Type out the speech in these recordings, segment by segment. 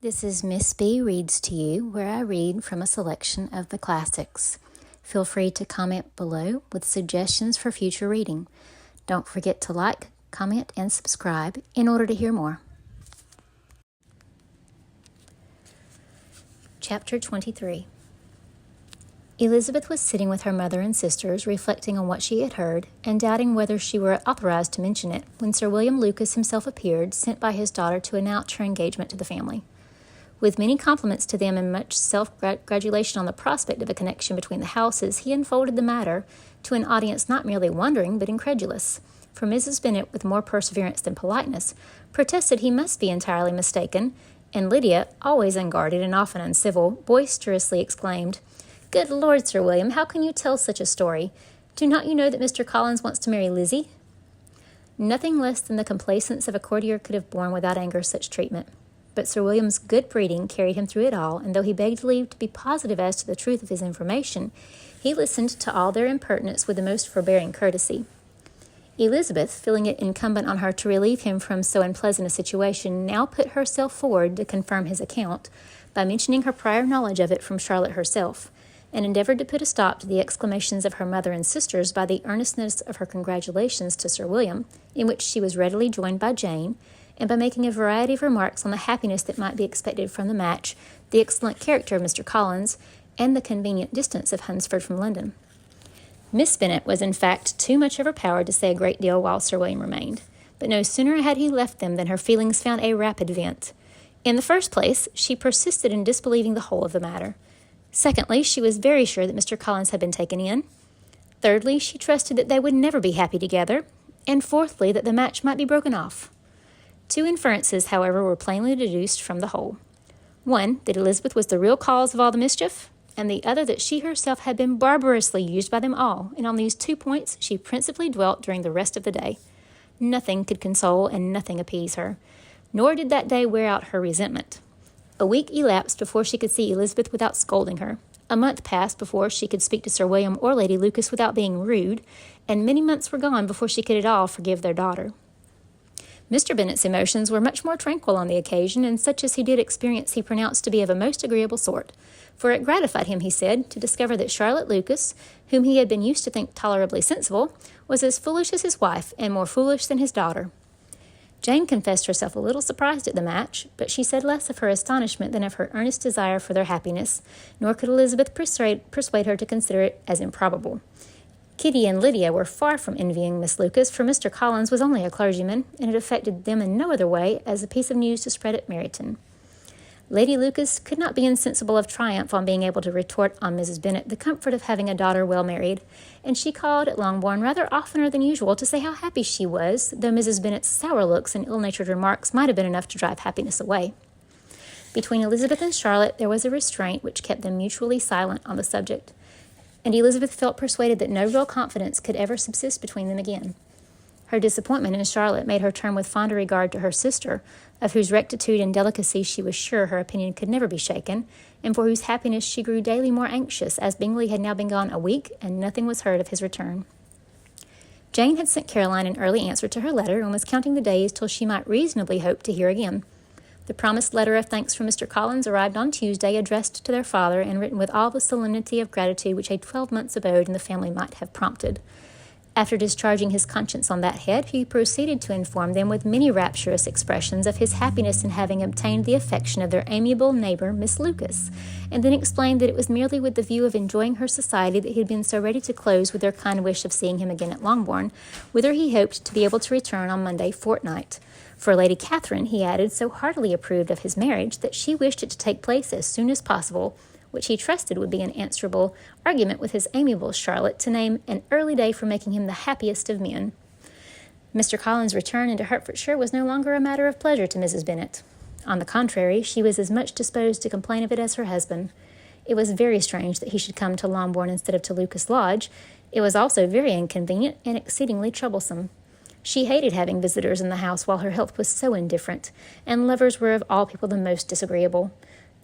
This is Miss B Reads to You, where I read from a selection of the classics. Feel free to comment below with suggestions for future reading. Don't forget to like, comment, and subscribe in order to hear more. Chapter 23. Elizabeth was sitting with her mother and sisters, reflecting on what she had heard, and doubting whether she were authorized to mention it, when Sir William Lucas himself appeared, sent by his daughter to announce her engagement to the family. With many compliments to them and much self-gratulation on the prospect of a connection between the houses, he unfolded the matter to an audience not merely wondering but incredulous. For Mrs. Bennet, with more perseverance than politeness, protested he must be entirely mistaken, and Lydia, always unguarded and often uncivil, boisterously exclaimed, "Good Lord, Sir William, how can you tell such a story? Do not you know that Mr. Collins wants to marry Lizzie?" Nothing less than the complacence of a courtier could have borne without anger such treatment. But Sir William's good breeding carried him through it all, and though he begged leave to be positive as to the truth of his information, he listened to all their impertinence with the most forbearing courtesy. Elizabeth, feeling it incumbent on her to relieve him from so unpleasant a situation, now put herself forward to confirm his account by mentioning her prior knowledge of it from Charlotte herself, and endeavored to put a stop to the exclamations of her mother and sisters by the earnestness of her congratulations to Sir William, in which she was readily joined by Jane, and by making a variety of remarks on the happiness that might be expected from the match, the excellent character of Mr. Collins, and the convenient distance of Hunsford from London. Miss Bennet was in fact too much overpowered to say a great deal while Sir William remained, but no sooner had he left them than her feelings found a rapid vent. In the first place, she persisted in disbelieving the whole of the matter. Secondly, she was very sure that Mr. Collins had been taken in. Thirdly, she trusted that they would never be happy together. And fourthly, that the match might be broken off. Two inferences, however, were plainly deduced from the whole. One, that Elizabeth was the real cause of all the mischief, and the other that she herself had been barbarously used by them all, and on these 2 points she principally dwelt during the rest of the day. Nothing could console and nothing appease her, nor did that day wear out her resentment. A week elapsed before she could see Elizabeth without scolding her. A month passed before she could speak to Sir William or Lady Lucas without being rude, and many months were gone before she could at all forgive their daughter. Mr. Bennet's emotions were much more tranquil on the occasion, and such as he did experience he pronounced to be of a most agreeable sort, for it gratified him, he said, to discover that Charlotte Lucas, whom he had been used to think tolerably sensible, was as foolish as his wife, and more foolish than his daughter. Jane confessed herself a little surprised at the match, but she said less of her astonishment than of her earnest desire for their happiness, nor could Elizabeth persuade her to consider it as improbable. Kitty and Lydia were far from envying Miss Lucas, for Mr. Collins was only a clergyman, and it affected them in no other way as a piece of news to spread at Meryton. Lady Lucas could not be insensible of triumph on being able to retort on Mrs. Bennet the comfort of having a daughter well married, and she called at Longbourn rather oftener than usual to say how happy she was, though Mrs. Bennet's sour looks and ill-natured remarks might have been enough to drive happiness away. Between Elizabeth and Charlotte there was a restraint which kept them mutually silent on the subject, and Elizabeth felt persuaded that no real confidence could ever subsist between them again. Her disappointment in Charlotte made her turn with fonder regard to her sister, of whose rectitude and delicacy she was sure her opinion could never be shaken, and for whose happiness she grew daily more anxious, as Bingley had now been gone a week, and nothing was heard of his return. Jane had sent Caroline an early answer to her letter, and was counting the days till she might reasonably hope to hear again. The promised letter of thanks from Mr. Collins arrived on Tuesday, addressed to their father, and written with all the solemnity of gratitude which a 12 months' abode in the family might have prompted. After discharging his conscience on that head, he proceeded to inform them with many rapturous expressions of his happiness in having obtained the affection of their amiable neighbour, Miss Lucas, and then explained that it was merely with the view of enjoying her society that he had been so ready to close with their kind wish of seeing him again at Longbourn, whither he hoped to be able to return on Monday fortnight. For Lady Catherine, he added, so heartily approved of his marriage that she wished it to take place as soon as possible, which he trusted would be an answerable argument with his amiable Charlotte to name an early day for making him the happiest of men. Mr. Collins' return into Hertfordshire was no longer a matter of pleasure to Mrs. Bennet. On the contrary, she was as much disposed to complain of it as her husband. It was very strange that he should come to Longbourn instead of to Lucas Lodge. It was also very inconvenient and exceedingly troublesome. She hated having visitors in the house while her health was so indifferent, and lovers were of all people the most disagreeable.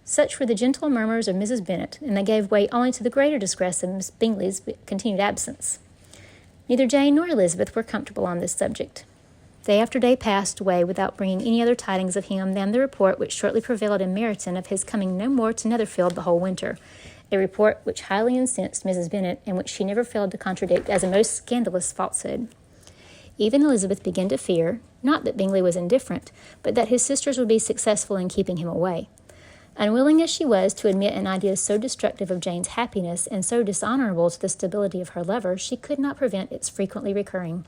Such were the gentle murmurs of Mrs. Bennet, and they gave way only to the greater distress of Miss Bingley's continued absence. Neither Jane nor Elizabeth were comfortable on this subject. Day after day passed away without bringing any other tidings of him than the report which shortly prevailed in Meryton of his coming no more to Netherfield the whole winter, a report which highly incensed Mrs. Bennet, and which she never failed to contradict as a most scandalous falsehood. Even Elizabeth began to fear, not that Bingley was indifferent, but that his sisters would be successful in keeping him away. Unwilling as she was to admit an idea so destructive of Jane's happiness and so dishonorable to the stability of her lover, she could not prevent its frequently recurring.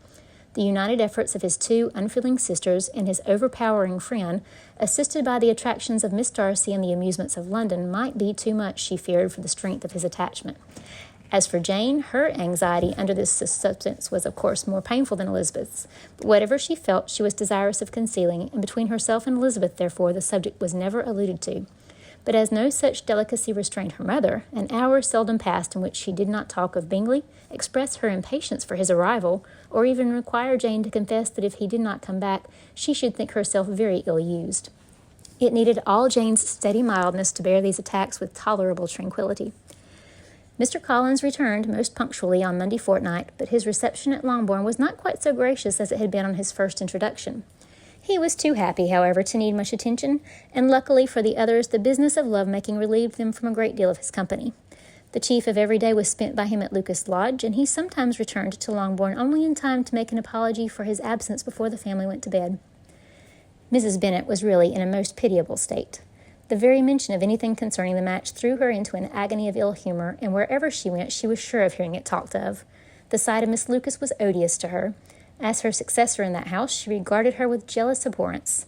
The united efforts of his two unfeeling sisters and his overpowering friend, assisted by the attractions of Miss Darcy and the amusements of London, might be too much, she feared, for the strength of his attachment. As for Jane, her anxiety under this substance was, of course, more painful than Elizabeth's, but whatever she felt she was desirous of concealing, and between herself and Elizabeth, therefore, the subject was never alluded to. But as no such delicacy restrained her mother, an hour seldom passed in which she did not talk of Bingley, express her impatience for his arrival, or even require Jane to confess that if he did not come back, she should think herself very ill-used. It needed all Jane's steady mildness to bear these attacks with tolerable tranquillity. Mr. Collins returned most punctually on Monday fortnight, but his reception at Longbourn was not quite so gracious as it had been on his first introduction. He was too happy, however, to need much attention, and luckily for the others, the business of love-making relieved them from a great deal of his company. The chief of every day was spent by him at Lucas Lodge, and he sometimes returned to Longbourn only in time to make an apology for his absence before the family went to bed. Mrs. Bennet was really in a most pitiable state. The very mention of anything concerning the match threw her into an agony of ill humor, and wherever she went she was sure of hearing it talked of. The sight of Miss Lucas was odious to her. As her successor in that house, she regarded her with jealous abhorrence.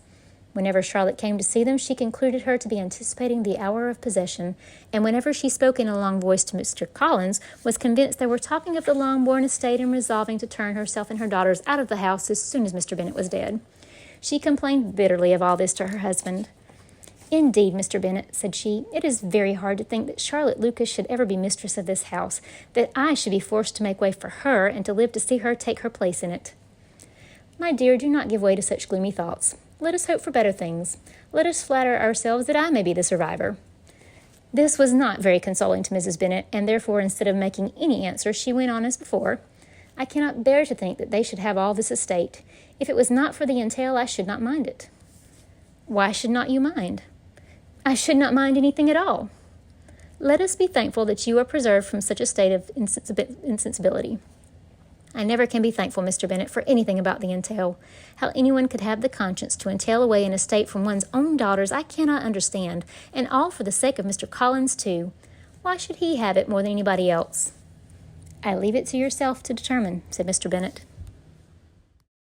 Whenever Charlotte came to see them, she concluded her to be anticipating the hour of possession, and whenever she spoke in a long voice to Mr. Collins, was convinced they were talking of the Longbourn estate and resolving to turn herself and her daughters out of the house as soon as Mr. Bennet was dead. She complained bitterly of all this to her husband. "Indeed, Mr. Bennet," said she, "it is very hard to think that Charlotte Lucas should ever be mistress of this house, that I should be forced to make way for her, and to live to see her take her place in it." "My dear, do not give way to such gloomy thoughts. Let us hope for better things. Let us flatter ourselves that I may be the survivor." This was not very consoling to Mrs. Bennet, and therefore, instead of making any answer, she went on as before. "I cannot bear to think that they should have all this estate. If it was not for the entail, I should not mind it." "Why should not you mind?" "I should not mind anything at all." "Let us be thankful that you are preserved from such a state of insensibility." "I never can be thankful, Mr. Bennet, for anything about the entail. How anyone could have the conscience to entail away an estate from one's own daughters I cannot understand, and all for the sake of Mr. Collins, too. Why should he have it more than anybody else?" "I leave it to yourself to determine," said Mr. Bennet.